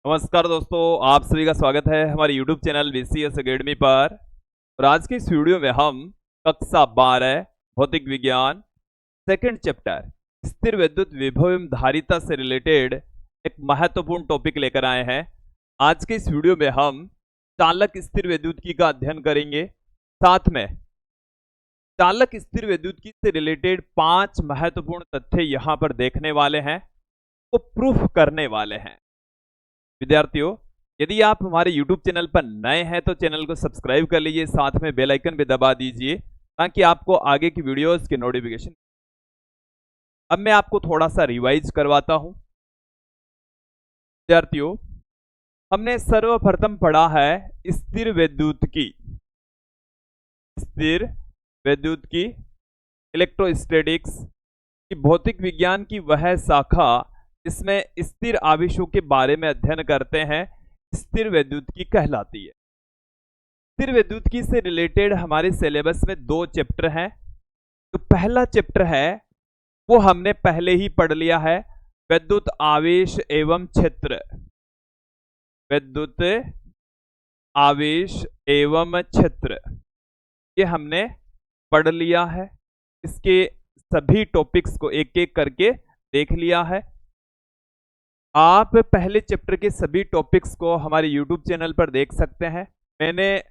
नमस्कार दोस्तों, आप सभी का स्वागत है हमारे YouTube चैनल VCS अकेडमी पर। और आज की इस वीडियो में हम कक्षा 12 भौतिक विज्ञान सेकंड चैप्टर स्थिर विद्युत विभव एवं धारिता से रिलेटेड एक महत्वपूर्ण टॉपिक लेकर आए हैं। आज के इस वीडियो में हम चालक स्थिर विद्युत का अध्ययन करेंगे। साथ में चालक स्थिर विद्युत से रिलेटेड 5 महत्वपूर्ण तथ्य यहाँ पर देखने वाले हैं, वो प्रूफ करने वाले हैं। विद्यार्थियों, यदि आप हमारे YouTube चैनल पर नए हैं तो चैनल को सब्सक्राइब कर लीजिए, साथ में बेल आइकन भी दबा दीजिए ताकि आपको आगे की वीडियोस के नोटिफिकेशन। अब मैं आपको थोड़ा सा रिवाइज करवाता हूं। विद्यार्थियों, हमने सर्वप्रथम पढ़ा है स्थिर विद्युत की इलेक्ट्रोस्टैटिक्स की भौतिक विज्ञान की वह शाखा जिसमें स्थिर आवेशों के बारे में अध्ययन करते हैं, स्थिर विद्युत की कहलाती है। स्थिर विद्युत की से रिलेटेड हमारे सिलेबस में 2 चैप्टर हैं। तो पहला चैप्टर है वो हमने पहले ही पढ़ लिया है, विद्युत आवेश एवं क्षेत्र। विद्युत आवेश एवं क्षेत्र ये हमने पढ़ लिया है। इसके सभी टॉपिक्स को एक एक करके देख लिया है। आप पहले चैप्टर के सभी टॉपिक्स को हमारे YouTube चैनल पर देख सकते हैं। मैंने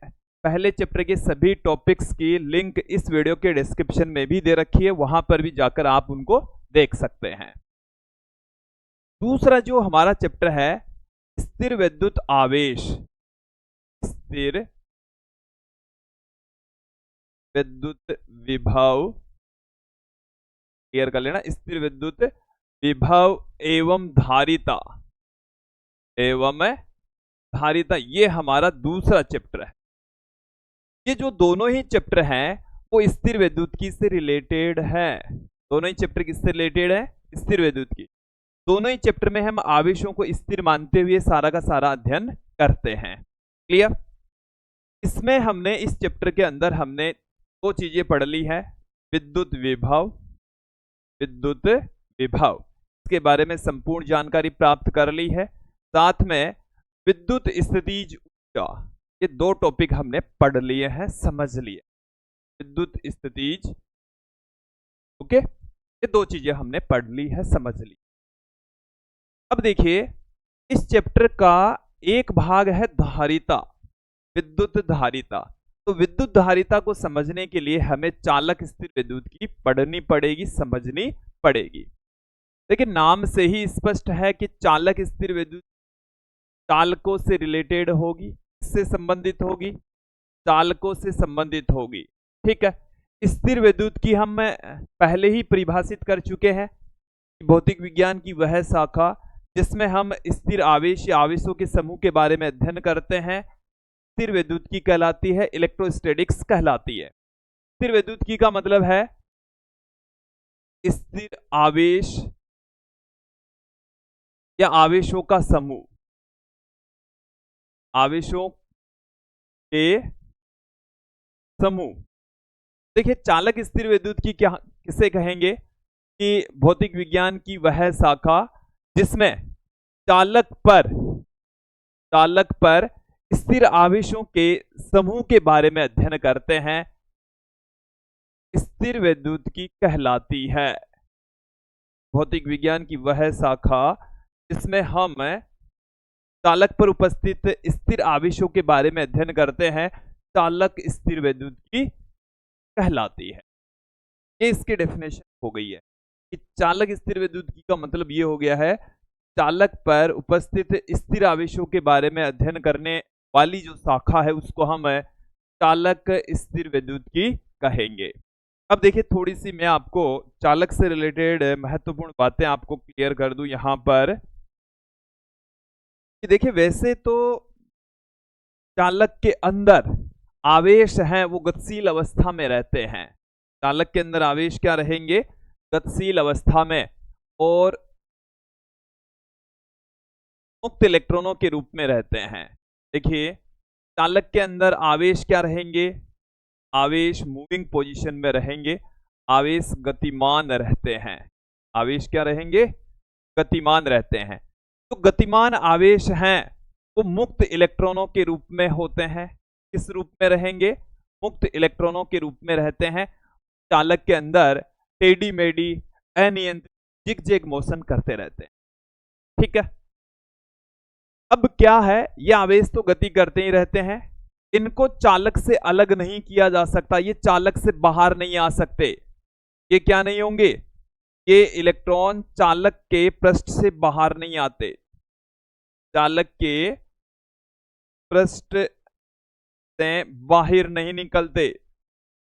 पहले चैप्टर के सभी टॉपिक्स की लिंक इस वीडियो के डिस्क्रिप्शन में भी दे रखी है, वहां पर भी जाकर आप उनको देख सकते हैं। दूसरा जो हमारा चैप्टर है स्थिर विद्युत आवेश, स्थिर विद्युत विभव, क्लियर कर लेना, स्थिर विद्युत विभव एवं धारिता ये हमारा दूसरा चैप्टर है। ये जो दोनों ही चैप्टर हैं वो स्थिर विद्युत की से रिलेटेड है। दोनों ही चैप्टर किससे रिलेटेड है? स्थिर विद्युत की। दोनों ही चैप्टर में हम आवेशों को स्थिर मानते हुए सारा का सारा अध्ययन करते हैं। क्लियर? इसमें हमने इस चैप्टर के अंदर हमने 2 चीजें पढ़ ली है, विद्युत विभव के बारे में संपूर्ण जानकारी प्राप्त कर ली है। साथ में विद्युत स्थितिज ऊर्जा, ये 2 टॉपिक हमने पढ़ लिए हैं, समझ लिए। विद्युत स्थितिज, ओके, ये 2 चीजें हमने पढ़ ली है, समझ ली। अब देखिए, इस चैप्टर का एक भाग है धारिता, विद्युत धारिता। तो विद्युत धारिता को समझने के लिए हमें चालक स्थिर विद्युत की पढ़नी पड़ेगी, समझनी पड़ेगी। लेकिन नाम से ही स्पष्ट है कि चालक स्थिर विद्युत चालकों से रिलेटेड होगी, इससे संबंधित होगी, चालकों से संबंधित होगी। ठीक है, स्थिर विद्युत की हम पहले ही परिभाषित कर चुके हैं। भौतिक विज्ञान की वह शाखा जिसमें हम स्थिर आवेश या आवेशों के समूह के बारे में अध्ययन करते हैं, स्थिर विद्युत की कहलाती है, इलेक्ट्रोस्टैटिक्स कहलाती है। स्थिर विद्युत की का मतलब है स्थिर आवेश या आवेशों का समूह, आवेशों के समूह। देखिए, चालक स्थिर विद्युत की क्या किसे कहेंगे कि भौतिक विज्ञान की वह शाखा जिसमें चालक पर स्थिर आवेशों के समूह के बारे में अध्ययन करते हैं, स्थिर विद्युत की कहलाती है। भौतिक विज्ञान की वह शाखा जिसमें हम चालक पर उपस्थित स्थिर आवेशों के बारे में अध्ययन करते हैं, चालक स्थिर विद्युत की कहलाती है। ये इसकी डेफिनेशन हो गई है कि चालक स्थिर विद्युत की का मतलब ये हो गया है, चालक पर उपस्थित स्थिर आवेशों के बारे में अध्ययन करने वाली जो शाखा है उसको हम चालक स्थिर विद्युत की कहेंगे। अब देखिए, थोड़ी सी मैं आपको चालक से रिलेटेड महत्वपूर्ण बातें आपको क्लियर कर दूं यहां पर। कि देखिए, वैसे तो चालक के अंदर आवेश हैं वो गतिशील अवस्था में रहते हैं। चालक के अंदर आवेश क्या रहेंगे? गतिशील अवस्था में, और मुक्त इलेक्ट्रॉनों के रूप में रहते हैं। देखिए, चालक के अंदर आवेश क्या रहेंगे? आवेश मूविंग पोजीशन में रहेंगे, आवेश गतिमान रहते हैं। आवेश क्या रहेंगे? गतिमान रहते हैं। तो गतिमान आवेश हैं वो मुक्त इलेक्ट्रॉनों के रूप में होते हैं। किस रूप में रहेंगे? मुक्त इलेक्ट्रॉनों के रूप में रहते हैं। चालक के अंदर टेढ़ी मेढ़ी अनियंत्रित जिग-जैग मोशन करते रहते हैं। ठीक है, अब क्या है, ये आवेश तो गति करते ही रहते हैं, इनको चालक से अलग नहीं किया जा सकता, ये चालक से बाहर नहीं आ सकते। ये क्या नहीं होंगे? ये इलेक्ट्रॉन चालक के पृष्ठ से बाहर नहीं आते, चालक के पृष्ठ से बाहर नहीं निकलते,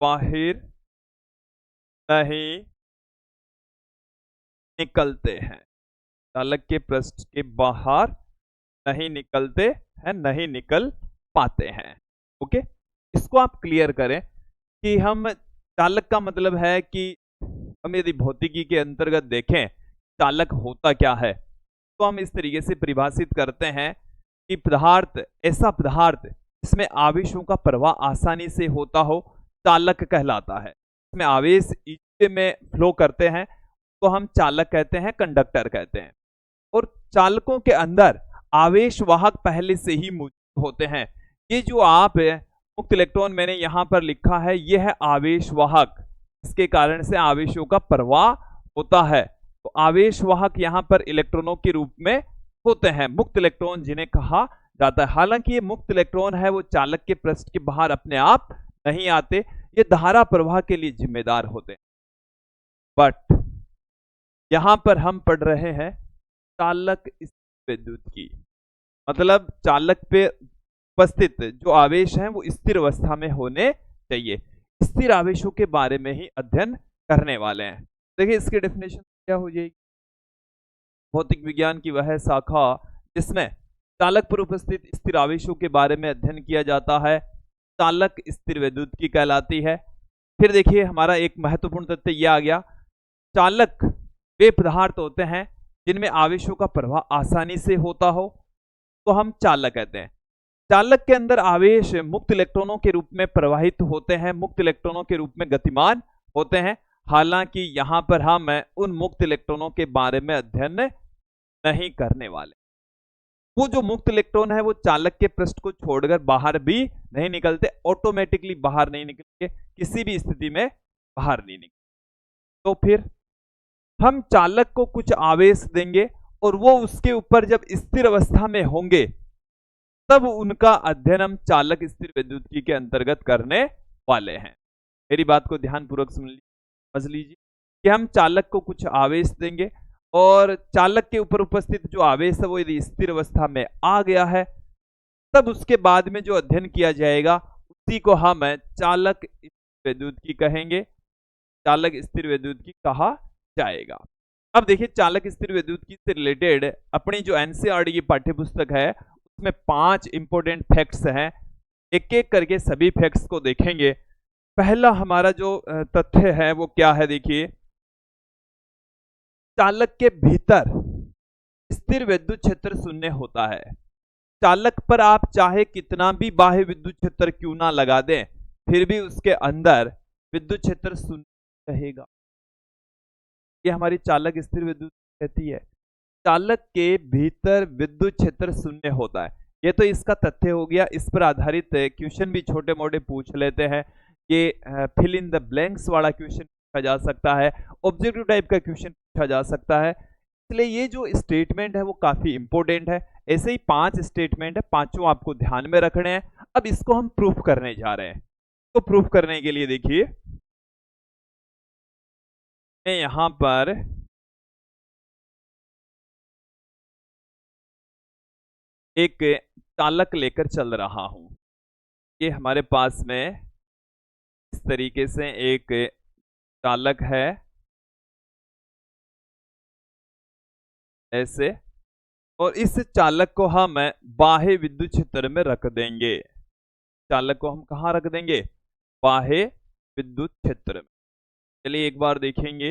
बाहर नहीं निकलते हैं, चालक के पृष्ठ के बाहर नहीं निकलते हैं, नहीं निकल पाते हैं। ओके, इसको आप क्लियर करें कि हम चालक का मतलब है कि हम यदि भौतिकी के अंतर्गत देखें चालक होता क्या है, तो हम इस तरीके से परिभाषित करते हैं कि पदार्थ, ऐसा पदार्थ इसमें आवेशों का प्रवाह आसानी से होता हो, चालक कहलाता है। इसमें आवेश ईचे में फ्लो करते हैं तो हम चालक कहते हैं, कंडक्टर कहते हैं। और चालकों के अंदर आवेश वाहक पहले से ही मौजूद होते हैं। ये जो आप मुक्त इलेक्ट्रॉन मैंने यहां पर लिखा है, यह है आवेश वाहक, इसके कारण से आवेशों का प्रवाह होता है। तो आवेश वाहक यहां पर इलेक्ट्रॉनों के रूप में होते हैं, मुक्त इलेक्ट्रॉन जिन्हें कहा जाता है। हालांकि ये मुक्त इलेक्ट्रॉन है वो चालक के पृष्ठ के बाहर अपने आप नहीं आते, ये धारा प्रवाह के लिए जिम्मेदार होते हैं। बट यहां पर हम पढ़ रहे हैं चालक विद्युत की, मतलब चालक पे उपस्थित जो आवेश हैं वो स्थिर अवस्था में होने चाहिए। स्थिर आवेशों के बारे में ही अध्ययन करने वाले हैं। देखिए इसकी डेफिनेशन क्या हो जाएगी। भौतिक विज्ञान की वह शाखा जिसमें चालक पर उपस्थित स्थिर आवेशों के बारे में अध्ययन किया जाता है, चालक स्थिर विद्युत की कहलाती है। फिर देखिए हमारा एक महत्वपूर्ण तथ्य यह आ गया, चालक वे पदार्थ होते हैं जिनमें आवेशों का प्रवाह आसानी से होता हो तो हम चालक कहते हैं। चालक के अंदर आवेश मुक्त इलेक्ट्रॉनों के रूप में प्रवाहित होते हैं, मुक्त इलेक्ट्रॉनों के रूप में गतिमान होते हैं। हालांकि यहां पर हम उन मुक्त इलेक्ट्रॉनों के बारे में अध्ययन नहीं करने वाले। वो जो मुक्त इलेक्ट्रॉन है वो चालक के पृष्ठ को छोड़कर बाहर भी नहीं निकलते, ऑटोमेटिकली बाहर नहीं निकलेंगे, किसी भी स्थिति में बाहर नहीं निकलेंगे। तो फिर हम चालक को कुछ आवेश देंगे और वो उसके ऊपर जब स्थिर अवस्था में होंगे तब उनका अध्ययन हम चालक स्थिर विद्युत के अंतर्गत करने वाले हैं। मेरी बात को ध्यानपूर्वक समझ लीजिए कि हम चालक को कुछ आवेश देंगे और चालक के ऊपर उपस्थित जो आवेश है वो यदि स्थिर अवस्था में आ गया है तब उसके बाद में जो अध्ययन किया जाएगा उसी को हम चालक स्थिर विद्युत की कहेंगे, चालक स्थिर विद्युत की कहा जाएगा। अब देखिए चालक स्थिर विद्युत की से रिलेटेड अपनी जो एनसीईआरटी की पाठ्यपुस्तक है उसमें 5 इंपॉर्टेंट फैक्ट्स हैं, एक एक करके सभी फैक्ट्स को देखेंगे। पहला हमारा जो तथ्य है वो क्या है, देखिए चालक के भीतर स्थिर विद्युत क्षेत्र शून्य होता है। चालक पर आप चाहे कितना भी बाह्य विद्युत क्षेत्र क्यों ना लगा दें फिर भी उसके अंदर विद्युत क्षेत्र शून्य रहेगा। ये हमारी चालक स्थिर विद्युत कहती है, चालक के भीतर विद्युत क्षेत्र शून्य होता है। ये तो इसका तथ्य हो गया, इस पर आधारित क्वेश्चन भी छोटे मोटे पूछ लेते हैं। ये फिल इन द ब्लैंक्स वाला क्वेश्चन पूछा जा सकता है, ऑब्जेक्टिव टाइप का क्वेश्चन पूछा जा सकता है, इसलिए ये जो स्टेटमेंट है वो काफी इंपॉर्टेंट है। ऐसे ही 5 स्टेटमेंट है, पांचों आपको ध्यान में रखने हैं। अब इसको हम प्रूफ करने जा रहे हैं। तो प्रूफ करने के लिए देखिए मैं यहां पर एक चालक लेकर चल रहा हूं। ये हमारे पास में इस तरीके से एक चालक है ऐसे, और इस चालक को हम बाह्य विद्युत क्षेत्र में रख देंगे। चालक को हम कहां रख देंगे? बाह्य विद्युत क्षेत्र में। चलिए एक बार देखेंगे,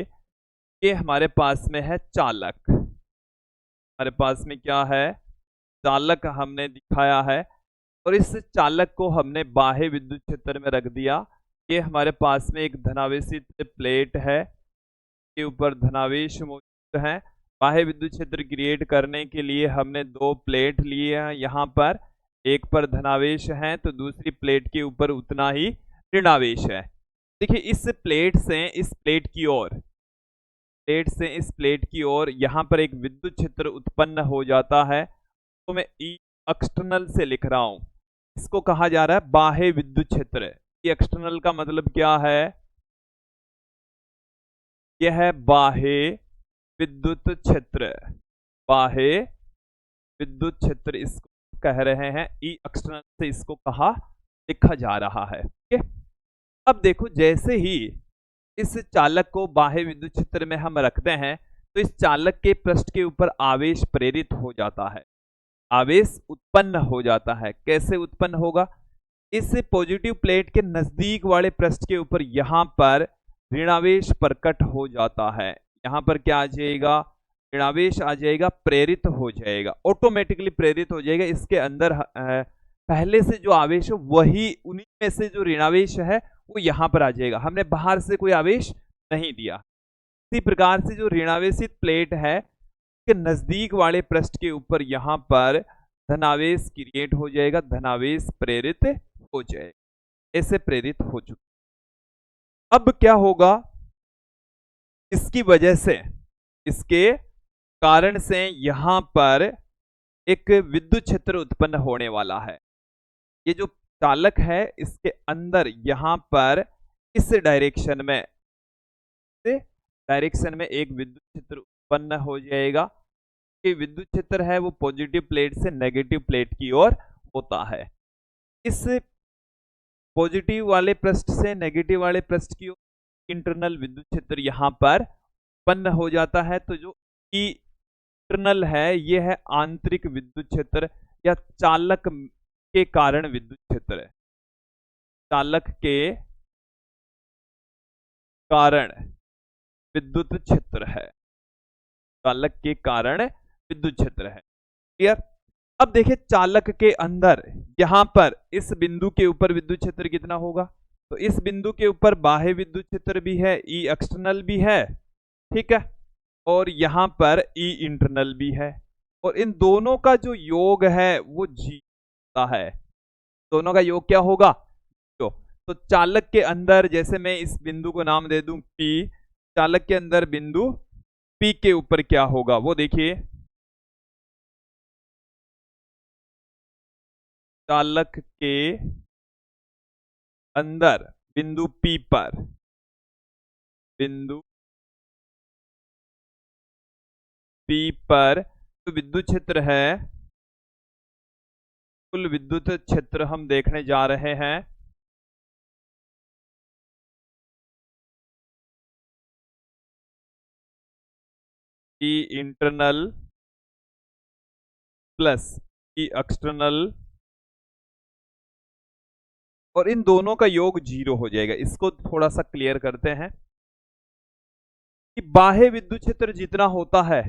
ये हमारे पास में है चालक, हमारे पास में क्या है? चालक हमने दिखाया है और इस चालक को हमने बाह्य विद्युत क्षेत्र में रख दिया। ये हमारे पास में एक धनावेशित प्लेट है, के ऊपर धनावेश मौजूद है बाह्य विद्युत क्षेत्र क्रिएट करने के लिए हमने दो प्लेट लिए हैं यहाँ पर, एक पर धनावेश है तो दूसरी प्लेट के ऊपर उतना ही ऋणावेश है। देखिए इस प्लेट से इस प्लेट की ओर, प्लेट से इस प्लेट की ओर यहाँ पर एक विद्युत क्षेत्र उत्पन्न हो जाता है, तो मैं ई एक्सटर्नल से लिख रहा हूं, इसको कहा जा रहा है बाह्य विद्युत क्षेत्र। ई एक्सटर्नल का मतलब क्या है? यह है बाह्य विद्युत क्षेत्र, बाह्य विद्युत क्षेत्र इसको कह रहे हैं, ई एक्सटर्नल से इसको कहा लिखा जा रहा है। ठीक है, अब देखो जैसे ही इस चालक को बाह्य विद्युत क्षेत्र में हम रखते हैं तो इस चालक के पृष्ठ के ऊपर आवेश प्रेरित हो जाता है, आवेश उत्पन्न हो जाता है। कैसे उत्पन्न होगा? इस पॉजिटिव प्लेट के नजदीक वाले पृष्ठ के ऊपर यहां पर ऋणावेश प्रकट हो जाता है। यहां पर क्या आ जाएगा? ऋणावेश आ जाएगा, प्रेरित हो जाएगा, ऑटोमेटिकली प्रेरित हो जाएगा। इसके अंदर पहले से जो आवेश है वही, उन्हीं में से जो ऋणावेश है वो यहां पर आ जाएगा, हमने बाहर से कोई आवेश नहीं दिया। इसी प्रकार से जो ऋणावेशित प्लेट है के नजदीक वाले पृष्ठ के ऊपर यहां पर धनावेश क्रिएट हो जाएगा, धनावेश प्रेरित हो जाएगा, ऐसे प्रेरित हो चुका। अब क्या होगा? इसकी वजह से, इसके कारण से यहां पर एक विद्युत क्षेत्र उत्पन्न होने वाला है। ये जो चालक है इसके अंदर यहां पर इस डायरेक्शन में, एक विद्युत क्षेत्र उत्पन्न हो जाएगा कि विद्युत क्षेत्र है वो पॉजिटिव प्लेट से नेगेटिव प्लेट की ओर होता है। इस पॉजिटिव वाले पृष्ठ से नेगेटिव वाले पृष्ठ की ओर इंटरनल विद्युत क्षेत्र यहां पर उत्पन्न हो जाता है। तो जो इंटरनल है ये है आंतरिक विद्युत क्षेत्र या चालक के कारण विद्युत क्षेत्र है, चालक के कारण विद्युत क्षेत्र है, चालक के कारण विद्युत क्षेत्र है। क्लियर? अब देखिए चालक के अंदर यहां पर इस बिंदु के ऊपर विद्युत क्षेत्र कितना होगा? तो इस बिंदु के ऊपर बाह्य विद्युत क्षेत्र भी है, ई एक्सटर्नल भी है, ठीक है, और यहां पर ई इंटरनल भी है, और इन दोनों का जो योग है वो जी होता है। दोनों का योग क्या होगा? तो चालक के अंदर, जैसे मैं इस बिंदु को नाम दे दूं P, चालक के अंदर बिंदु P के ऊपर क्या होगा वो देखिए, चालक के अंदर बिंदु P पर, बिंदु P पर तो विद्युत क्षेत्र है, कुल विद्युत क्षेत्र हम देखने जा रहे हैं E internal plus E external, और इन दोनों का योग 0 हो जाएगा। इसको थोड़ा सा क्लियर करते हैं कि बाह्य विद्युत क्षेत्र जितना होता है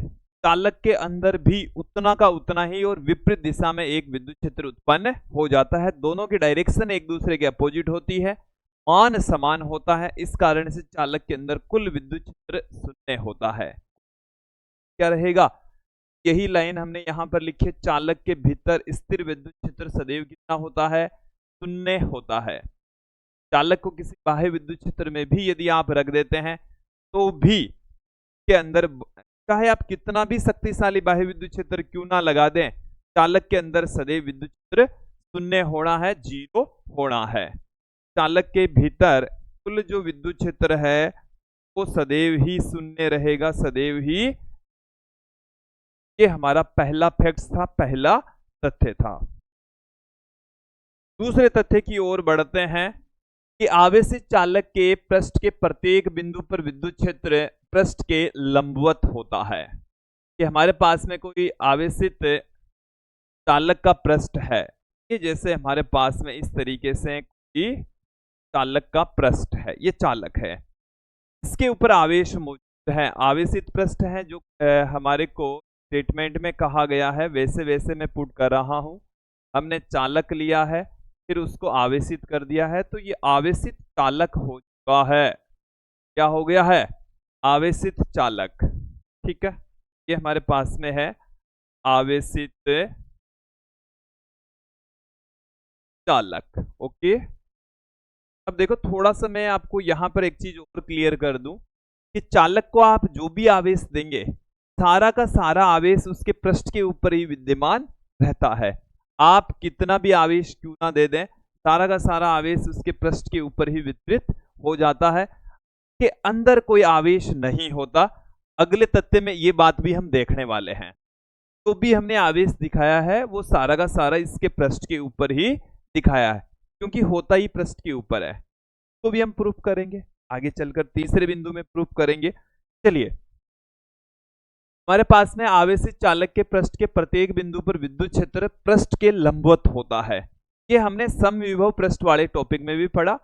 चालक के अंदर भी उतना का उतना ही और विपरीत दिशा में एक विद्युत क्षेत्र उत्पन्न हो जाता है। दोनों की डायरेक्शन एक दूसरे के अपोजिट होती है, मान समान होता है, इस कारण से चालक के अंदर कुल विद्युत क्षेत्र शून्य होता है। क्या रहेगा? यही लाइन हमने यहां पर लिखी है, चालक के भीतर स्थिर विद्युत क्षेत्र सदैव कितना होता है? शून्य होता है। चालक को किसी बाह्य विद्युत क्षेत्र में भी यदि आप रख देते हैं तो भी के अंदर, चाहे आप कितना भी शक्तिशाली बाह्य विद्युत क्षेत्र क्यों ना लगा दें, चालक के अंदर सदैव विद्युत क्षेत्र शून्य होना है, 0 होना है। चालक के भीतर कुल जो विद्युत क्षेत्र है वो सदैव ही शून्य रहेगा, सदैव ही। ये हमारा पहला फैक्ट था, पहला तथ्य था। दूसरे तथ्य की ओर बढ़ते हैं कि आवेशित चालक के पृष्ठ के प्रत्येक बिंदु पर विद्युत क्षेत्र पृष्ठ के लंबवत होता है। कि हमारे पास में कोई आवेशित चालक का पृष्ठ है, ये जैसे हमारे पास में इस तरीके से कोई चालक का पृष्ठ है, ये चालक है, इसके ऊपर आवेश मौजूद है, आवेशित पृष्ठ है, जो हमारे को स्टेटमेंट में कहा गया है वैसे वैसे मैं पुट कर रहा हूं। हमने चालक लिया है फिर उसको आवेशित कर दिया है, तो ये आवेशित चालक हो चुका है। क्या हो गया है? आवेशित चालक। ठीक है, ये हमारे पास में है आवेशित चालक। ओके, अब देखो थोड़ा सा मैं आपको यहां पर एक चीज और क्लियर कर दूं कि चालक को आप जो भी आवेश देंगे, सारा का सारा आवेश उसके पृष्ठ के ऊपर ही विद्यमान रहता है। आप कितना भी आवेश क्यों ना दे दें, सारा का सारा आवेश उसके पृष्ठ के ऊपर ही वितरित हो जाता है, के अंदर कोई आवेश नहीं होता। अगले तथ्य में ये बात भी हम देखने वाले हैं। तो भी हमने आवेश दिखाया है वो सारा का सारा इसके पृष्ठ के ऊपर ही दिखाया है, क्योंकि होता ही पृष्ठ के ऊपर है। तो भी हम प्रूफ करेंगे, आगे चलकर तीसरे बिंदु में प्रूफ करेंगे। चलिए, हमारे पास में आवेशित चालक के पृष्ठ के प्रत्येक बिंदु पर विद्युत क्षेत्र पृष्ठ के लंबवत होता है। ये हमने समविभव पृष्ठ वाले टॉपिक में भी पढ़ा,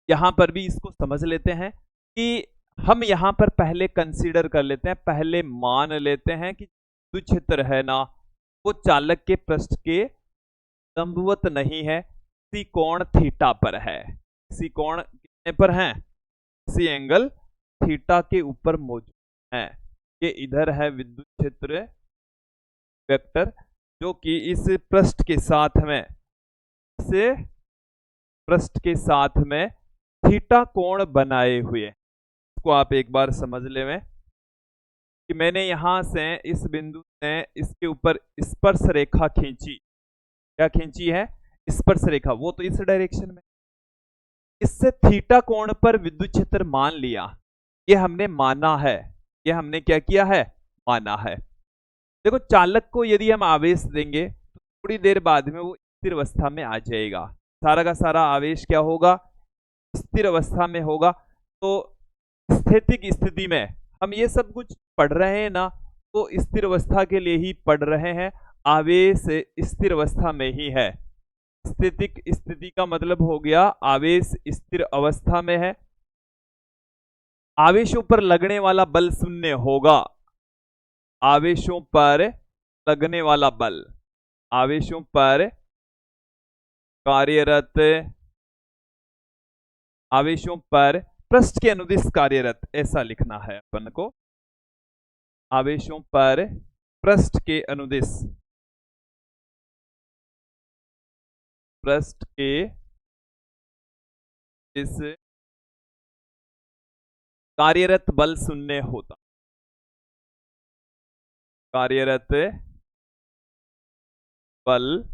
यहां पर भी इसको समझ लेते हैं कि हम यहां पर पहले कंसीडर कर लेते हैं, पहले मान लेते हैं कि विद्युत क्षेत्र है ना, वो चालक के पृष्ठ के लंबवत नहीं है, किसी कोण थीटा पर है। किसी कोण कितने पर है? किसी एंगल थीटा के ऊपर मौजूद है। ये इधर है विद्युत क्षेत्र वेक्टर, जो कि इस पृष्ठ के साथ में, से पृष्ठ के साथ में थीटा कोण बनाए हुए। इसको आप एक बार समझ लें कि मैंने यहां से इस बिंदु से इसके ऊपर स्पर्श रेखा खींची। क्या खींची है? स्पर्श रेखा। वो तो इस डायरेक्शन में, इससे थीटा कोण पर विद्युत क्षेत्र मान लिया। ये हमने माना है, ये हमने क्या किया है? माना है। देखो, चालक को यदि हम आवेश देंगे तो थोड़ी देर बाद में वो स्थिर अवस्था में आ जाएगा। सारा का सारा आवेश क्या होगा? स्थिर अवस्था में होगा। तो स्थैतिक स्थिति में हम ये सब कुछ पढ़ रहे हैं ना, तो स्थिर अवस्था के लिए ही पढ़ रहे हैं। आवेश स्थिर अवस्था में ही है। स्थैतिक स्थिति का मतलब हो गया आवेश स्थिर अवस्था में है, आवेशों पर लगने वाला बल शून्य होगा। आवेशों पर लगने वाला बल, आवेशों पर कार्यरत, आवेशों पर पृष्ठ के अनुदिश कार्यरत, ऐसा लिखना है अपन को। आवेशों पर पृष्ठ के अनुदिश, पृष्ठ के इस कार्यरत बल शून्य होता, कार्यरत बल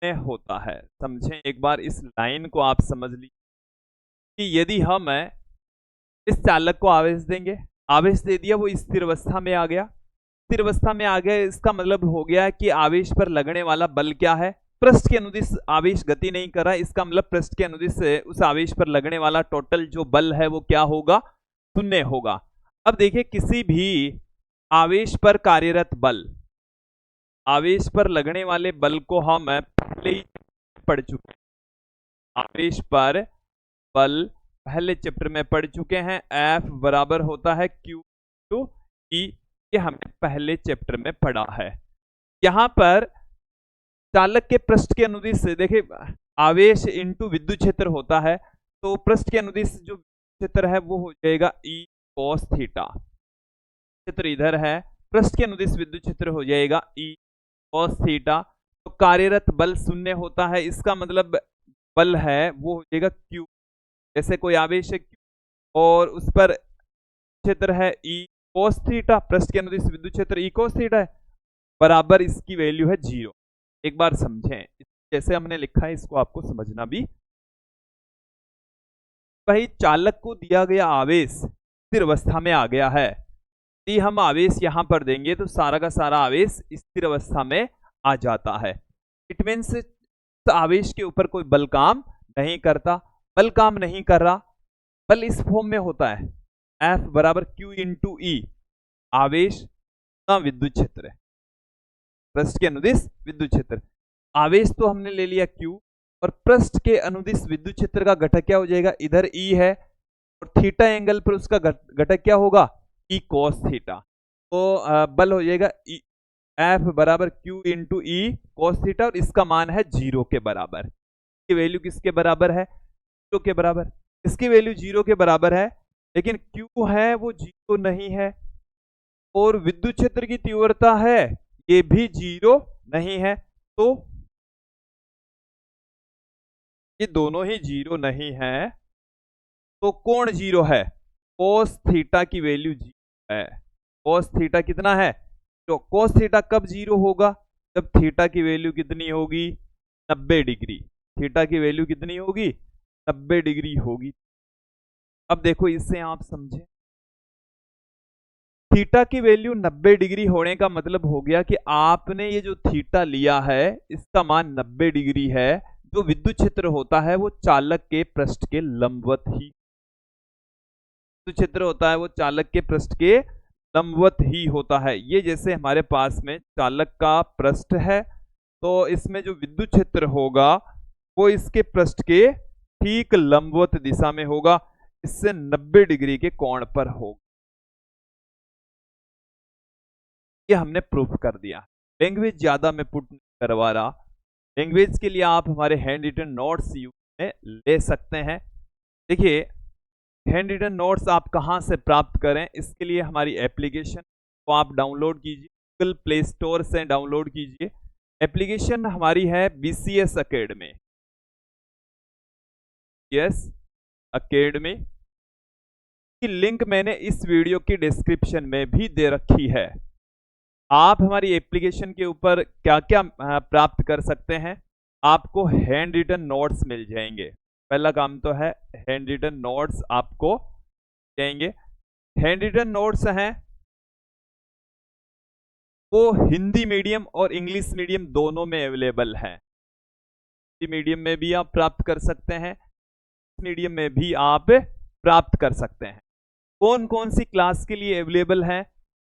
होता है। समझें एक बार, इस लाइन को आप समझ लीजिए कि यदि हम इस चालक को आवेश देंगे, आवेश दे दिया, वो स्थिर अवस्था में आ गया। स्थिर अवस्था में आ गया, इसका मतलब हो गया कि आवेश पर लगने वाला बल क्या है? पृष्ठ के अनुदिश आवेश गति नहीं कर रहा है, इसका मतलब पृष्ठ के अनुदिश उस आवेश पर लगने वाला टोटल जो बल है वो क्या होगा? शून्य होगा। अब देखिए, किसी भी आवेश पर कार्यरत बल, आवेश पर लगने वाले बल को हम पहले ही पढ़ चुके हैं। आवेश पर बल पहले चैप्टर में पढ़ चुके हैं। F बराबर होता है Q टू E, ये हमने पहले चैप्टर में पढ़ा है। यहां पर चालक के पृष्ठ के अनुदिश से देखिए, आवेश इंटू विद्युत क्षेत्र होता है, तो पृष्ठ के अनुदिश जो क्षेत्र है वो हो जाएगा E cos थीटा। क्षेत्र इधर है, पृष्ठ के अनुदिश विद्युत क्षेत्र हो जाएगा E cos थीटा। तो कार्यरत बल शून्य होता है, इसका मतलब बल है वो हो जाएगा Q। जैसे कोई आवेश है Q और उस पर क्षेत्र है E cos थीटा, पृष्ठ के अनुदिश विद्युत क्षेत्र E cos थीटा है, बराबर इसकी वैल्यू है 0। एक बार समझें, जैसे हमने लिखा है इसको आपको समझना भी। भाई, चालक को दिया गया आवेश स्थिर अवस्था में आ गया है, यदि हम आवेश यहां पर देंगे तो सारा का सारा आवेश स्थिर अवस्था में आ जाता है। इट मीन्स आवेश के ऊपर कोई बल काम नहीं करता। बल काम नहीं कर रहा, बल इस फॉर्म में होता है F बराबर Q इंटू E, आवेश का विद्युत क्षेत्र, पृष्ठ के अनुदिश विद्युत क्षेत्र। आवेश तो हमने ले लिया Q, और पृष्ठ के अनुदिश विद्युत क्षेत्र का घटक क्या हो जाएगा? इधर E है, और थीटा एंगल पर उसका घटक क्या होगा? E cos theta. तो बल हो जाएगा F बराबर Q into E cos theta, और इसका मान है 0 के बराबर। इसकी वैल्यू किसके बराबर है? 0 के बराबर। इसकी वैल्यू 0 के बराबर है, लेकिन Q है वो 0 नहीं है, और विद्युत क्षेत्र की तीव्रता है ये भी 0 नहीं है। तो ये दोनों ही 0 नहीं है, तो कौन 0 है? कोस थीटा की वैल्यू 0 है। कोस थीटा कितना है? तो कोस थीटा कब 0 होगा? जब थीटा की वैल्यू कितनी होगी? 90 डिग्री। थीटा की वैल्यू कितनी होगी? 90 डिग्री होगी। अब देखो इससे आप समझें, थीटा की वैल्यू 90 डिग्री होने का मतलब हो गया कि आपने ये जो थीटा लिया है इसका मान 90 डिग्री है। जो विद्युत क्षेत्र होता है वो चालक के पृष्ठ के लंबवत ही, विद्युत क्षेत्र होता है वो चालक के पृष्ठ के लंबवत ही होता है। ये जैसे हमारे पास में चालक का पृष्ठ है, तो इसमें जो विद्युत क्षेत्र होगा वो इसके पृष्ठ के ठीक लंबवत दिशा में होगा, इससे 90 डिग्री के कोण पर होगा। ये हमने प्रूफ कर दिया। लैंग्वेज ज्यादा मैं पुट नहीं करवा रहा, लैंग्वेज के लिए आप हमारे हैंड रिटन नोट्स में ले सकते हैं। देखिए हैंड रिटन नोट्स आप कहां से प्राप्त करें, इसके लिए हमारी एप्लीकेशन को आप डाउनलोड कीजिए, गूगल प्ले स्टोर से डाउनलोड कीजिए। एप्लीकेशन हमारी है BCS अकेडमी, यस अकेडमी की लिंक मैंने इस वीडियो की डिस्क्रिप्शन में भी दे रखी है। आप हमारी एप्लीकेशन के ऊपर क्या क्या प्राप्त कर सकते हैं? आपको हैंड रिटन नोट्स मिल जाएंगे। पहला काम तो है हैंड रिटन नोट्स आपको जाएंगे। हैंड रिटन नोट्स हैं वो हिंदी मीडियम और इंग्लिश मीडियम दोनों में अवेलेबल है। हिंदी मीडियम में भी आप प्राप्त कर सकते हैं, मीडियम में भी आप प्राप्त कर सकते हैं। कौन कौन सी क्लास के लिए अवेलेबल है?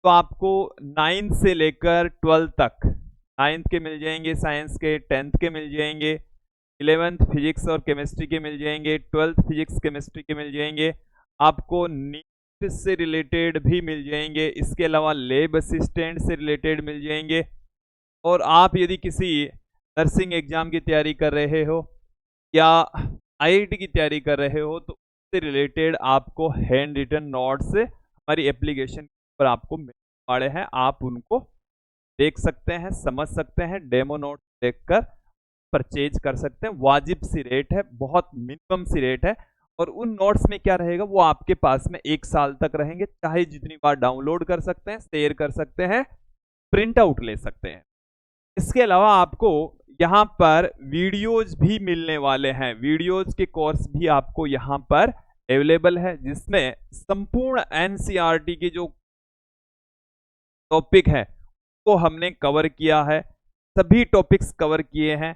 तो आपको 9th से लेकर 12th तक, 9th के मिल जाएंगे, साइंस के 10th के मिल जाएंगे, 11th फिजिक्स और केमिस्ट्री के मिल जाएंगे, 12th फिजिक्स केमिस्ट्री के मिल जाएंगे, आपको नीट से रिलेटेड भी मिल जाएंगे, इसके अलावा लैब असिस्टेंट से रिलेटेड मिल जाएंगे। और आप यदि किसी नर्सिंग एग्जाम की तैयारी कर रहे हो या IIT की तैयारी कर रहे हो तो उससे रिलेटेड आपको हैंड रिटन नोट्स हमारी एप्लीकेशन पर आपको मिलने वाले हैं। आप उनको देख सकते हैं, समझ सकते हैं, डेमो नोट देखकर परचेज कर सकते हैं। वाजिब सी रेट है, बहुत मिनिमम सी रेट है, और उन नोट्स में क्या रहेगा वो आपके पास में 1 साल तक रहेंगे। चाहे जितनी बार डाउनलोड कर सकते हैं, शेयर कर सकते हैं, प्रिंट आउट ले सकते हैं। इसके अलावा आपको यहाँ पर वीडियोज भी मिलने वाले हैं। वीडियोज के कोर्स भी आपको यहाँ पर अवेलेबल है, जिसमें संपूर्ण NCERT के जो टॉपिक है वो हमने कवर किया है, सभी टॉपिक्स कवर किए हैं।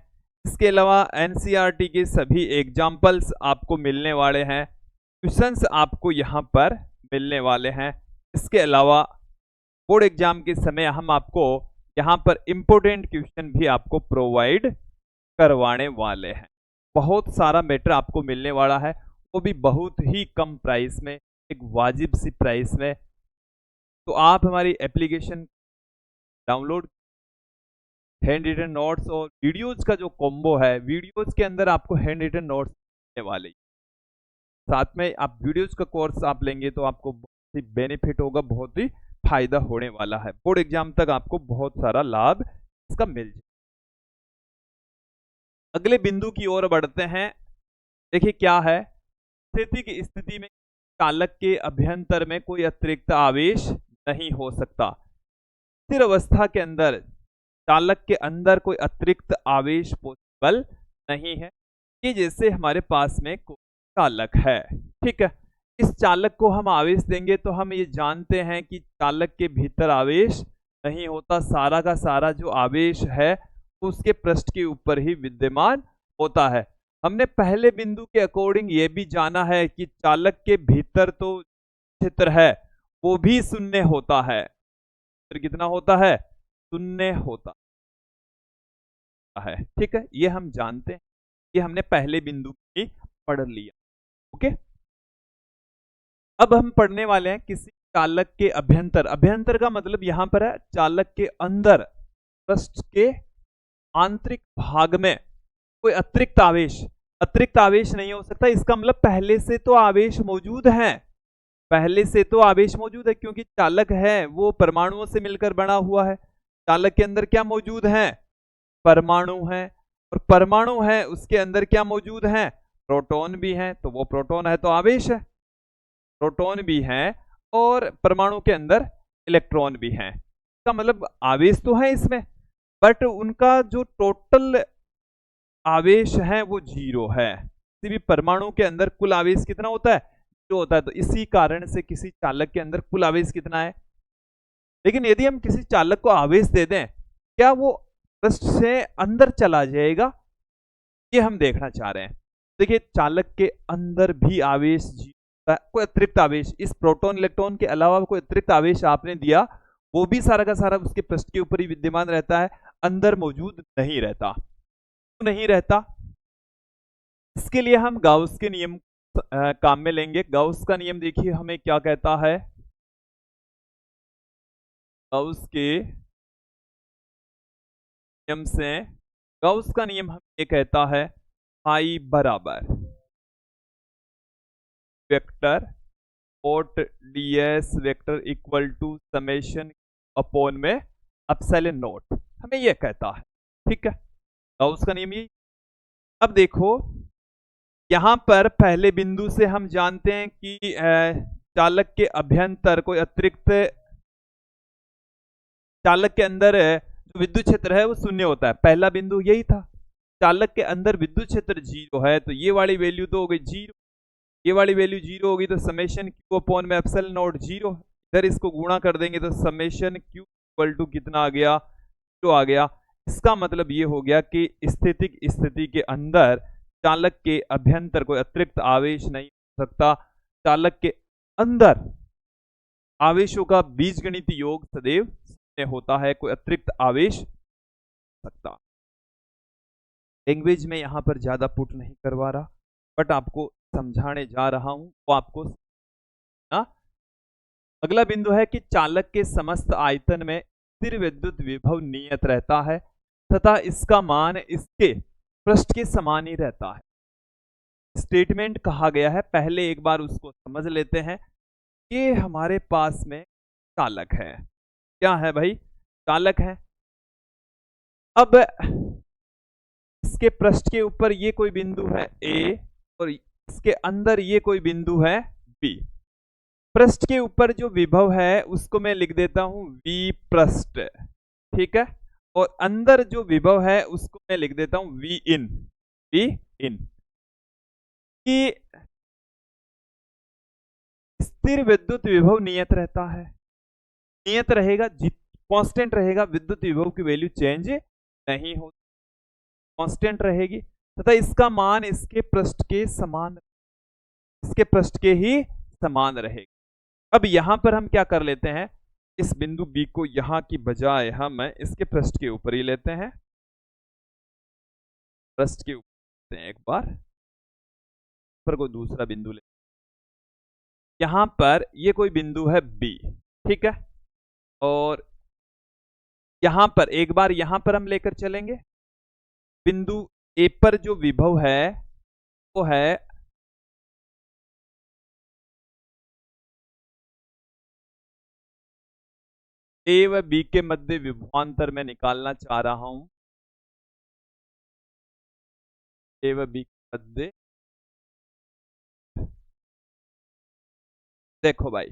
इसके अलावा NCERT के सभी एग्जाम्पल्स आपको मिलने वाले हैं, क्वेश्चंस आपको यहाँ पर मिलने वाले हैं। इसके अलावा बोर्ड एग्जाम के समय हम आपको यहाँ पर इंपोर्टेंट क्वेश्चन भी आपको प्रोवाइड करवाने वाले हैं। बहुत सारा मैटर आपको मिलने वाला है, वो भी बहुत ही कम प्राइस में, एक वाजिब सी प्राइस में। तो आप हमारी application download, handwritten notes और वीडियोज का जो कॉम्बो है, वीडियोज के अंदर आपको हैंड रिटन नोट्स मिलने वाले, साथ में आप वीडियोज का कोर्स आप लेंगे तो आपको बहुत ही बेनिफिट होगा, बहुत ही फायदा होने वाला है। बोर्ड एग्जाम तक आपको बहुत सारा लाभ इसका मिल जाए। अगले बिंदु की ओर बढ़ते हैं। देखिए क्या है, स्थितिक स्थिति में चालक के अभ्यंतर में कोई अतिरिक्त आवेश नहीं हो सकता। स्थिर अवस्था के अंदर चालक के अंदर कोई अतिरिक्त आवेश पॉसिबल नहीं है। ये जैसे हमारे पास में कोई चालक है, ठीक है, इस चालक को हम आवेश देंगे तो हम ये जानते हैं कि चालक के भीतर आवेश नहीं होता, सारा का सारा जो आवेश है उसके पृष्ठ के ऊपर ही विद्यमान होता है। हमने पहले बिंदु के अकॉर्डिंग ये भी जाना है कि चालक के भीतर तो क्षेत्र है वो भी शून्य होता है। क्षेत्र कितना होता है? शून्य होता है, ठीक है, ये हम जानते हैं, ये हमने पहले बिंदु में पढ़ लिया। ओके, अब हम पढ़ने वाले हैं किसी चालक के अभ्यंतर। अभ्यंतर का मतलब यहां पर है चालक के अंदर, पृष्ठ के आंतरिक भाग में कोई अतिरिक्त आवेश, अतिरिक्त आवेश नहीं हो सकता। इसका मतलब पहले से तो आवेश मौजूद है, पहले से तो आवेश मौजूद है, क्योंकि चालक है वो परमाणुओं से मिलकर बना हुआ है। चालक के अंदर क्या मौजूद है? परमाणु है, और परमाणु है उसके अंदर क्या मौजूद है? प्रोटॉन भी है, तो वो प्रोटॉन है तो आवेश है। प्रोटॉन भी है और परमाणु के अंदर इलेक्ट्रॉन भी है, इसका मतलब आवेश तो है इसमें, बट उनका जो टोटल आवेश है वो जीरो है। किसी भी परमाणु के अंदर कुल आवेश कितना होता है? जीरो होता है। तो इसी कारण से किसी चालक के अंदर कुल आवेश कितना है? लेकिन यदि हम किसी चालक को आवेश दे दें, क्या वो पृष्ठ से अंदर चला जाएगा? ये हम देखना चाह रहे हैं। देखिए, चालक के अंदर भी आवेश जीरो है, कोई अतिरिक्त आवेश, इस प्रोटॉन इलेक्ट्रॉन के अलावा कोई अतिरिक्त आवेश आपने दिया, वो भी सारा का सारा उसके पृष्ठ के ऊपर ही विद्यमान रहता है, अंदर मौजूद नहीं रहता। क्यों नहीं रहता? इसके लिए हम गाउस के नियम काम में लेंगे। गाउस का नियम देखिए हमें क्या कहता है। गाउस के नियम से, गाउस का नियम हमें ये कहता है I बराबर vector dot ds vector equal to summation upon में एप्सिलॉन नॉट, हमें ये कहता है। ठीक है, गाउस का नियम ये। अब देखो, यहां पर पहले बिंदु से हम जानते हैं कि चालक के अभ्यंतर कोई अतिरिक्त, चालक के अंदर जो विद्युत क्षेत्र है वो शून्य होता है, पहला बिंदु यही था। चालक के अंदर विद्युत क्षेत्र जीरो है, तो ये वाली वैल्यू तो हो गई जीरो, ये वाली वैल्यू जीरो होगी, तो समेशन क्यू अपॉन में एप्सिलॉन नॉट जीरो। इधर इसको गुणा कर देंगे तो समेशन क्यू इक्वल टू कितना आ गया? जीरो आ गया। इसका मतलब ये हो गया कि स्थितिक स्थिति के अंदर चालक के अभ्यंतर कोई अतिरिक्त आवेश नहीं हो सकता। चालक के अंदर आवेशों का बीजगणित योग सदैव शून्य होता है, कोई अतिरिक्त आवेश सकता। लैंग्वेज में यहां पर ज्यादा पुट नहीं करवा रहा, बट आपको समझाने जा रहा हूं, वो आपको ना। अगला बिंदु है कि चालक के समस्त आयतन में स्थिर विद्युत विभव नियत रहता है तथा इसका मान इसके पृष्ठ के समान ही रहता है। स्टेटमेंट कहा गया है, पहले एक बार उसको समझ लेते हैं। ये हमारे पास में चालक है, क्या है भाई? चालक है। अब इसके पृष्ठ के ऊपर ये कोई बिंदु है ए, और इसके अंदर ये कोई बिंदु है बी। पृष्ठ के ऊपर जो विभव है उसको मैं लिख देता हूं वी पृष्ठ, ठीक है, और अंदर जो विभव है उसको मैं लिख देता हूं वी इन। वी इन की स्थिर विद्युत विभव नियत रहता है, नियत रहेगा, कांस्टेंट रहेगा, विद्युत विभव की वैल्यू चेंज नहीं हो, कांस्टेंट रहेगी, तथा इसका मान इसके पृष्ठ के समान, इसके पृष्ठ के ही समान रहेगा। अब यहां पर हम क्या कर लेते हैं, इस बिंदु बी को यहां की बजाय हम इसके पृष्ठ के ऊपर ही लेते हैं, पृष्ठ के ऊपर एक बार पर कोई दूसरा बिंदु ले, यहां पर ये कोई बिंदु है बी, ठीक है, और यहां पर एक बार यहां पर हम लेकर चलेंगे। बिंदु ए पर जो विभव है वो है ए व बी के मध्य विभवांतर मैं निकालना चाह रहा हूं, ए व बी के मध्य। देखो भाई,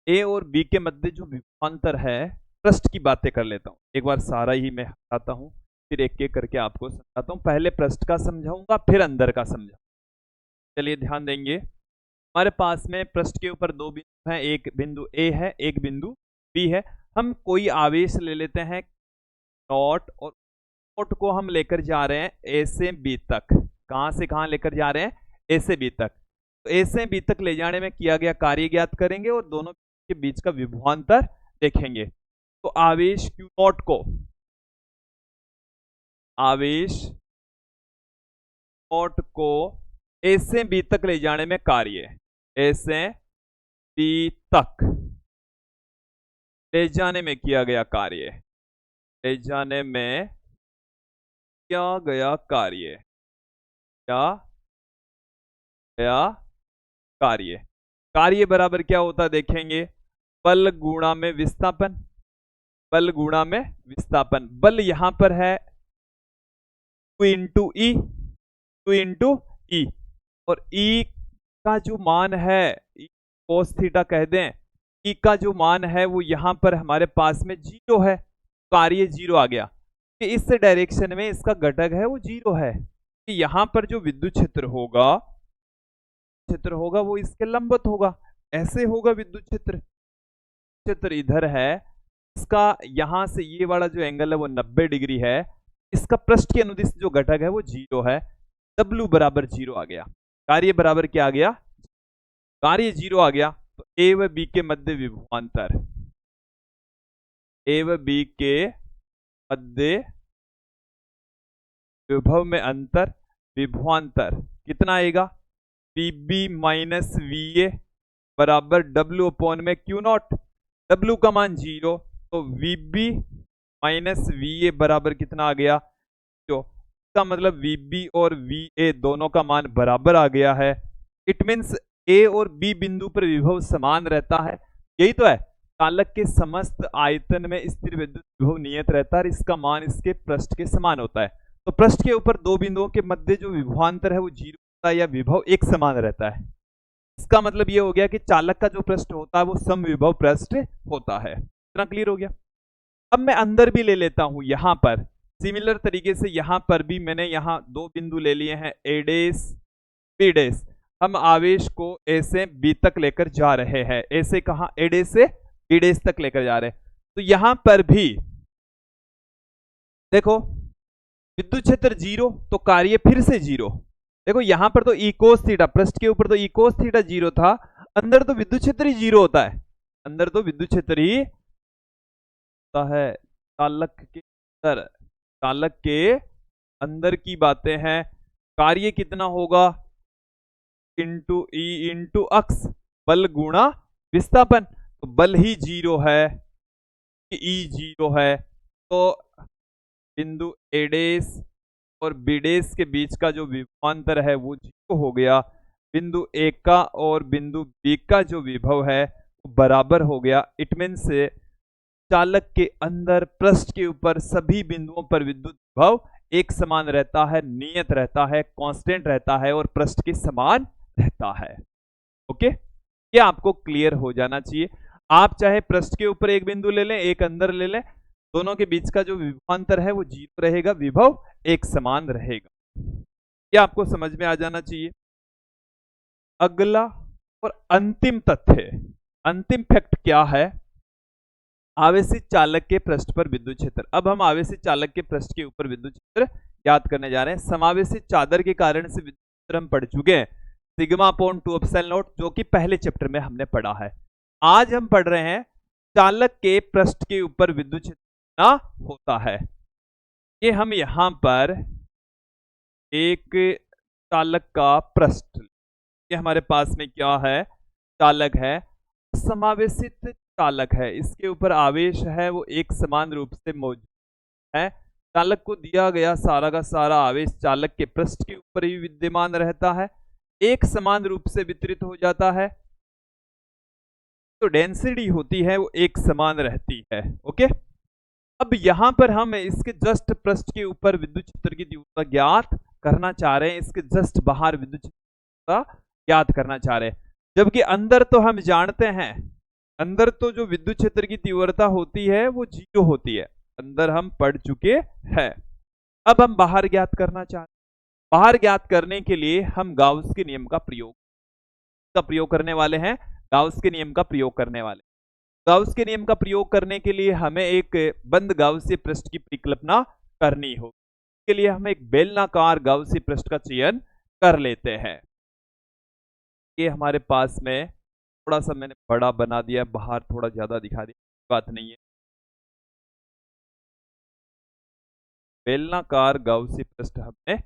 ए और बी के मध्य जो विभवांतर है, पृष्ठ की बातें कर लेता हूं, एक बार सारा ही मैं हटाता हूं, फिर एक एक करके आपको समझाता हूं। पहले पृष्ठ का समझाऊंगा फिर अंदर का समझाऊंगा। चलिए ध्यान देंगे, हमारे पास में पृष्ठ के ऊपर दो बिंदु हैं, एक बिंदु ए है, एक बिंदु बी है। हम कोई आवेश ले लेते हैं नॉट, और नॉट को हम लेकर जा रहे हैं ए से बी तक। कहां से कहां लेकर जा रहे हैं? ए से बी तक। तो ए से बी तक ले जाने में किया गया कार्य ज्ञात करेंगे और दोनों के बीच का विभवांतर देखेंगे। तो आवेश क्यू नॉट को, आवेश नॉट को ए से बी तक ले जाने में कार्य, ए से बी तक ले जाने में किया गया कार्य, ले जाने में किया गया कार्य, क्या गया कार्य। कार्य बराबर क्या होता है देखेंगे, बल गुणा में विस्थापन, बल गुणा में विस्थापन। बल यहां पर है 2 इंटू ई, 2 इंटू ई, और ई का जो मान है कोस थीटा कह दें, ई का जो मान है वो यहां पर हमारे पास में जीरो है, कार्य जीरो आ गया कि इस डायरेक्शन में इसका घटक है वो जीरो है, कि यहां पर जो विद्युत क्षेत्र होगा वो इसके लंबवत होगा, ऐसे होगा विद्युत क्षेत्र। क्षेत्र इधर है, इसका यहां से ये वाला जो एंगल है वो 90 डिग्री है, इसका पृष्ठ के अनुदिश जो घटक है वो जीरो है, W बराबर जीरो आ गया। कार्य बराबर क्या आ गया, कार्य जीरो आ गया। तो ए व बी के मध्य विभवांतर, ए व बी के मध्य विभव में अंतर, विभवांतर कितना आएगा, Pb माइनस वी बराबर W अपॉन में क्यू नॉट, W का मान जीरो, तो Vb माइनस वी बराबर कितना आ गया, जो इसका मतलब Vb और Va दोनों का मान बराबर आ गया है। इट मीन्स A और B बिंदु पर विभव समान रहता है, यही तो है। चालक के समस्त आयतन में स्थिर विद्युत विभव नियत रहता है, इसका मान इसके पृष्ठ के समान होता है। तो पृष्ठ के ऊपर दो बिंदुओं के मध्य जो विभवांतर है वो जीरो होता है, या विभव एक समान रहता है। इसका मतलब ये हो गया कि चालक का जो पृष्ठ होता है वो समविभव पृष्ठ होता है। इतना क्लियर हो गया। अब मैं अंदर भी ले लेता हूं, यहां पर सिमिलर तरीके से यहां पर भी मैंने यहां दो बिंदु ले लिए हैं, ए डेस बी डेस। हम आवेश को ए से बी तक लेकर जा रहे हैं, ए से कहां, ए डेस से बी डेस तक लेकर जा रहे हैं। तो यहां पर भी देखो विद्युत क्षेत्र जीरो, तो कार्य फिर से जीरो। देखो यहां पर तो इकोस थीटा, पृष्ठ के ऊपर तो इकोस थीटा जीरो था, अंदर तो विद्युत क्षेत्र ही जीरो होता है, अंदर तो विद्युत क्षेत्र ही होता है। चालक के अंदर की बातें हैं। कार्य कितना होगा, इंटू ई इंटू अक्स, बल गुणा विस्थापन, तो बल ही जीरो है, ई जीरो है, तो बिंदु एडेस और बीडेस के बीच का जो विभवांतर है वो जीरो हो गया। बिंदु ए का और बिंदु बी का जो विभव है वो बराबर हो गया। इट मीन्स चालक के अंदर पृष्ठ के ऊपर सभी बिंदुओं पर विद्युत विभव एक समान रहता है, नियत रहता है, कांस्टेंट रहता है और पृष्ठ के समान रहता है। ओके, ये आपको क्लियर हो जाना चाहिए। आप चाहे पृष्ठ के ऊपर एक बिंदु ले लें, एक अंदर ले लें, दोनों के बीच का जो विभवांतर है वो जीरो रहेगा, विभव एक समान रहेगा। ये आपको समझ में आ जाना चाहिए। अगला और अंतिम तथ्य, अंतिम फैक्ट क्या है, आवेशित चालक के पृष्ठ पर विद्युत क्षेत्र। अब हम आवेशित चालक के पृष्ठ के ऊपर विद्युत क्षेत्र याद करने जा रहे हैं। समावेशित चादर के कारण से विद्युत क्षेत्र हम पढ़ चुके हैं, सिग्मा अपॉन 2 एप्सिलॉन नॉट, जो कि पहले चैप्टर में हमने पढ़ा है। आज हम पढ़ रहे हैं चालक के पृष्ठ के ऊपर विद्युत क्षेत्र कितना होता है। ये हम यहां पर एक चालक का पृष्ठ, ये हमारे पास में क्या है, चालक है, समावेशित चालक है, इसके ऊपर आवेश है वो एक समान रूप से मौजूद है। चालक को दिया गया सारा का सारा आवेश चालक के पृष्ठ के ऊपर ही विद्यमान रहता है, एक समान रूप से वितरित हो जाता है, तो डेंसिटी होती है वो एक समान रहती है। ओके, अब यहां पर हम इसके जस्ट पृष्ठ के ऊपर विद्युत क्षेत्र की तीव्रता ज्ञात करना चाह रहे हैं, इसके जस्ट बाहर विद्युत क्षेत्र ज्ञात करना चाह रहे हैं, जबकि अंदर तो हम जानते हैं, अंदर तो जो विद्युत क्षेत्र की तीव्रता होती है वो जीरो होती है, अंदर हम पढ़ चुके हैं। अब हम बाहर ज्ञात करना चाहते हैं। बाहर ज्ञात करने के लिए हम गाउस के नियम का प्रयोग करने वाले हैं, गाउस के नियम का प्रयोग करने वाले। गाउस के नियम का प्रयोग करने के लिए हमें एक बंद गाउसीय पृष्ठ की परिकल्पना करनी होगी। इसके लिए हम एक बेलनाकार गाउसीय पृष्ठ का चयन कर लेते हैं। ये हमारे पास में थोड़ा सा मैंने बड़ा बना दिया, बाहर थोड़ा ज्यादा दिखा दिया, बात नहीं है। बेलनाकार गाउसीय पृष्ठ हमने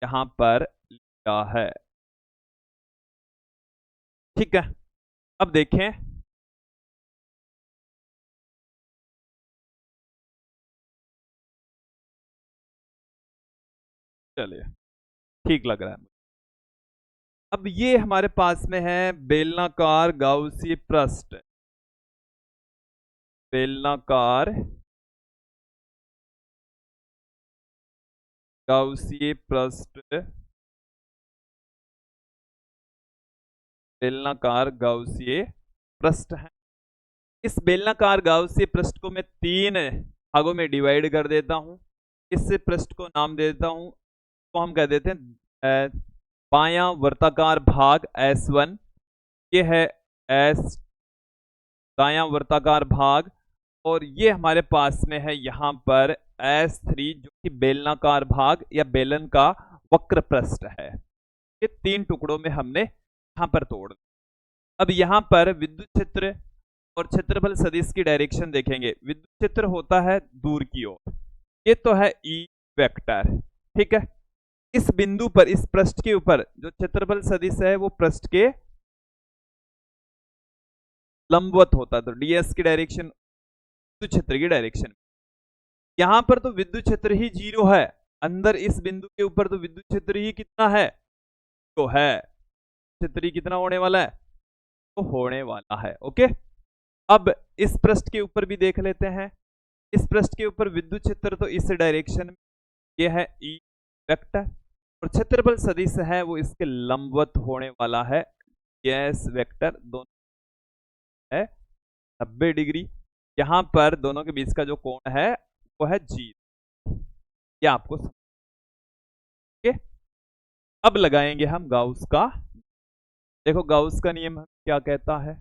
यहां पर लिया है, ठीक है। अब देखें, चलिए ठीक लग रहा है। अब ये हमारे पास में है बेलनाकार गाउसीय पृष्ठ। बेलनाकार गाउसीय पृष्ठ, बेलनाकार गाउसीय पृष्ठ है। इस बेलनाकार गाउसीय पृष्ठ को मैं 3 भागों में डिवाइड कर देता हूं। इस पृष्ठ को नाम दे देता हूं, तो हम कह देते हैं बायां वर्ताकार भाग S1, ये है S, दायां वर्ताकार भाग, और ये हमारे पास में है यहाँ पर S3 जो कि बेलनाकार भाग या बेलन का वक्र पृष्ठ है। ये 3 टुकड़ों में हमने यहाँ पर तोड़ दिया। अब यहाँ पर विद्युत क्षेत्र और क्षेत्रफल सदिश की डायरेक्शन देखेंगे। विद्युत क्षेत्र होता है दूर की ओर, ये तो है E वेक्टर, ठीक है। इस बिंदु पर, इस पृष्ठ के ऊपर जो क्षेत्रफल सदिश है वो पृष्ठ के लंबवत होता है, तो ds की डायरेक्शन विद्युत क्षेत्र की डायरेक्शन। यहां पर तो विद्युत क्षेत्र ही 0 है, अंदर इस बिंदु के ऊपर तो विद्युत क्षेत्र ही कितना है, तो है क्षेत्र ही कितना होने वाला है, तो होने वाला है। ओके, अब इस पृष्ठ के ऊपर भी देख लेते हैं। इस पृष्ठ के ऊपर विद्युत क्षेत्र तो इस डायरेक्शन में, ये है E वेक्टर, और क्षेत्रफल सदिश है वो इसके लंबवत होने वाला है, ds वेक्टर, दोनों है 90 डिग्री। यहां पर दोनों के बीच का जो कोण है वो है 0, ये आपको ओके। अब लगाएंगे हम गाउस का, देखो गाउस का नियम क्या कहता है।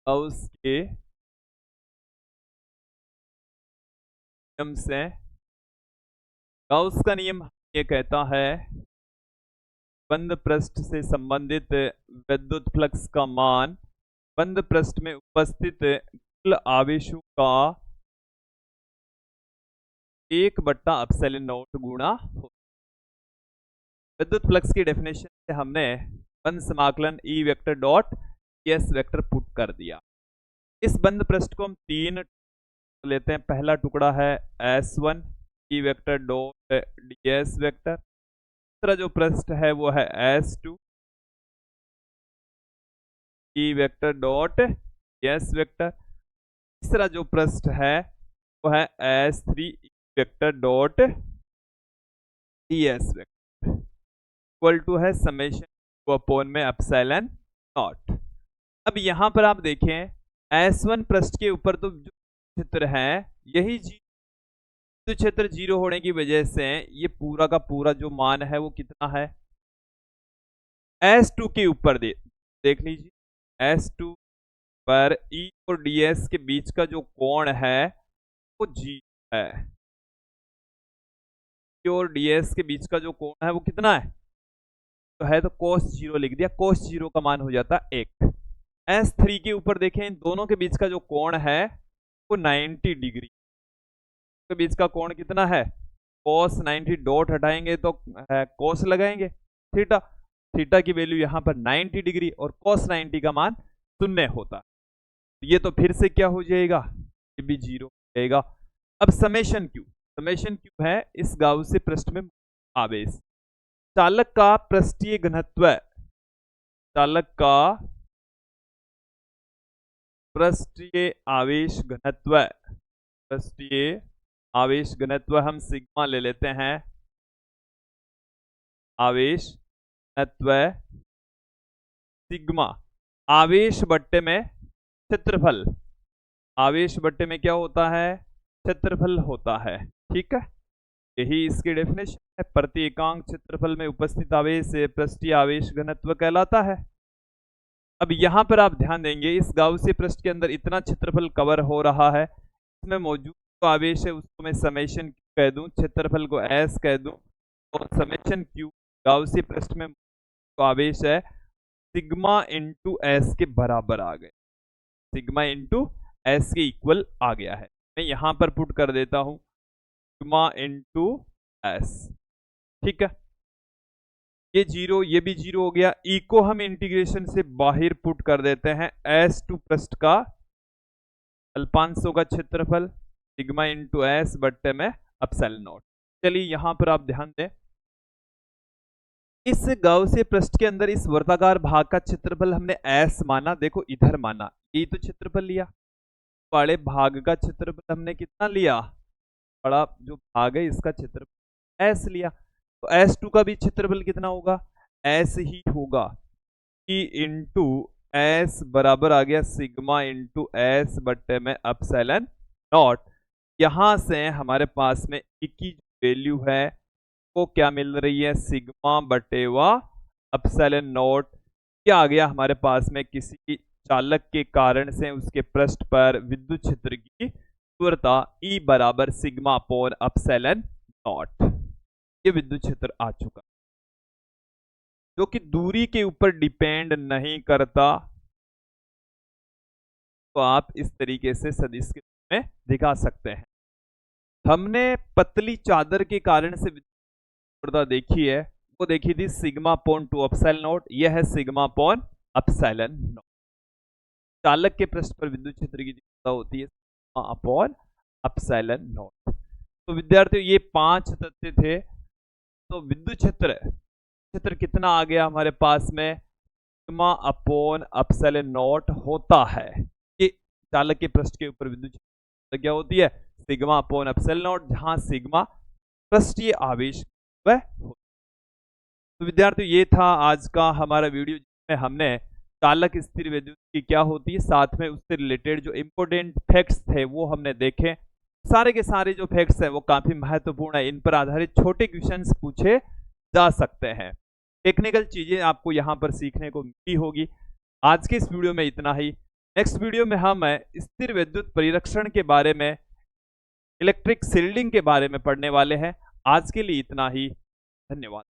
गाउस के नियम से, गाउस का नियम ये कहता है बंद पृष्ठ से संबंधित विद्युत फ्लक्स का मान बंद पृष्ठ में उपस्थित कुल आवेशों का 1/ε0 गुणा हो। विद्युत फ्लक्स की डेफिनेशन से हमने बंद समाकलन E vector dot ds vector put कर दिया। इस बंद पृष्ठ को हम 3 लेते हैं। पहला टुकड़ा है S1 E vector dot ds vector, दूसरा जो पृष्ठ है वो है S2 E vector dot ds vector, तीसरा जो पृष्ठ है वो है S3 E vector dot ds vector, equal to है समेशन अपॉन में एप्सिलॉन नॉट। अब यहां पर आप देखें S1 पृष्ठ के ऊपर तो जो क्षेत्र है यही तो क्षेत्र 0 होने की वजह से ये पूरा का पूरा जो मान है वो कितना है, S2 के ऊपर देख लीजिए, S2 पर E और ds के बीच का जो कोण है वो 0 है, E और ds के बीच का जो कोण है वो कितना है, तो है तो cos 0 लिख दिया, cos 0 का मान हो जाता है 1। S3 के ऊपर देखें, इन दोनों के बीच का जो कोण है वो 90 डिग्री, के बीच का कोण कितना है, cos 90, डॉट हटाएंगे तो cos लगाएंगे, थीटा, थीटा की वैल्यू यहाँ पर 90 डिग्री और cos 90 का मान 0 होता है, ये तो फिर से क्या हो जाएगा, ये भी 0 हो जाएगा। अब समेशन क्यू है इस गाउसी पृष्ठ में आवेश, चालक का पृष्ठीय घनत्व, चालक का पृष्ठीय आवेश घनत्व, पृष्ठीय आवेश घनत्व हम सिग्मा ले लेते हैं, आवेश घनत्व सिग्मा, आवेश बट्टे में क्षेत्रफल, आवेश बट्टे में क्या होता है, क्षेत्रफल होता है, ठीक है, यही इसकी डेफिनेशन है। प्रति एकांक क्षेत्रफल में उपस्थित आवेश पृष्ठीय आवेश घनत्व कहलाता है। अब यहां पर आप ध्यान देंगे, इस गाउसी पृष्ठ के अंदर इतना क्षेत्रफल कवर हो रहा है, इसमें मौजूद जो आवेश है उसको मैं समेशन कह दूं, क्षेत्रफल को S कह दूं, और समेशन क्यू गाउसी पृष्ठ में जो आवेश है सिग्मा इंटू एस के बराबर आ गए, सिग्मा इंटू एस के इक्वल आ गया है। मैं यहां पर पुट कर देता हूं सिग्मा इंटू एस, ठीक है, ये 0, ये भी 0 हो गया। ई को हम इंटीग्रेशन से बाहर पुट कर देते हैं, S2 पृष्ठ का अल्पांशों का क्षेत्रफल सिग्मा इंटू एस बट्टे में एप्सिलॉन नॉट। चलिए यहां पर आप ध्यान दें, इस गाउसियन पृष्ठ के अंदर इस वर्गाकार भाग का क्षेत्रफल हमने एस माना, देखो इधर माना, ये तो क्षेत्रफल लिया, बड़े भाग का क्षेत्रफल हमने कितना लिया, बड़ा जो भाग है इसका क्षेत्रफल एस लिया, तो S2 का भी क्षेत्रफल कितना होगा, एस ही होगा, E इंटू एस बराबर आ गया सिग्मा इंटू एस बट्टे में एप्सिलॉन नॉट। यहां से हमारे पास में E की वैल्यू है वो क्या मिल रही है, सिग्मा बटे व एप्सिलॉन नॉट। क्या आ गया हमारे पास में, किसी चालक के कारण से उसके पृष्ठ पर विद्युत क्षेत्र की तीव्रता E बराबर सिग्मा अपॉन एप्सिलॉन नॉट। ये विद्युत क्षेत्र आ चुका, जो कि दूरी के ऊपर डिपेंड नहीं करता, तो आप इस तरीके से सदिश के रूप में दिखा सकते हैं। हमने पतली चादर के कारण से तीव्रता देखी है, वो देखी थी सिग्मा अपॉन 2 एप्सिलॉन नॉट, यह है सिग्मा अपॉन एप्सिलॉन नॉट। चालक के पृष्ठ पर विद्युत क्षेत्र की तीव्रता होती है सिग्मा अपॉन एप्सिलॉन नॉट। तो विद्यार्थियों ये 5 तथ्य थे। तो विद्युत क्षेत्र कितना आ गया हमारे पास में, सिग्मा अपॉन एप्सिलॉन नॉट होता है। ये चालक के पृष्ठ के ऊपर विद्युत क्षेत्र क्या होती है, सिग्मा अपॉन एप्सिलॉन नॉट, जहां सिग्मा पृष्ठीय आवेश वह होता है। तो विद्यार्थियों ये था आज का हमारा वीडियो, जिसमें हमने चालक स्थिर विद्युत की क्या होती है, साथ में उससे रिलेटेड जो इंपॉर्टेंट फैक्ट्स थे वो हमने देखे। सारे के सारे जो फैक्ट्स हैं वो काफी महत्वपूर्ण है, इन पर आधारित छोटे क्वेश्चंस पूछे जा सकते हैं। टेक्निकल चीजें आपको यहाँ पर सीखने को मिली होगी। आज के इस वीडियो में इतना ही। नेक्स्ट वीडियो में हम स्थिर विद्युत परिरक्षण के बारे में, इलेक्ट्रिक शील्डिंग के बारे में पढ़ने वाले हैं। आज के लिए इतना ही, धन्यवाद।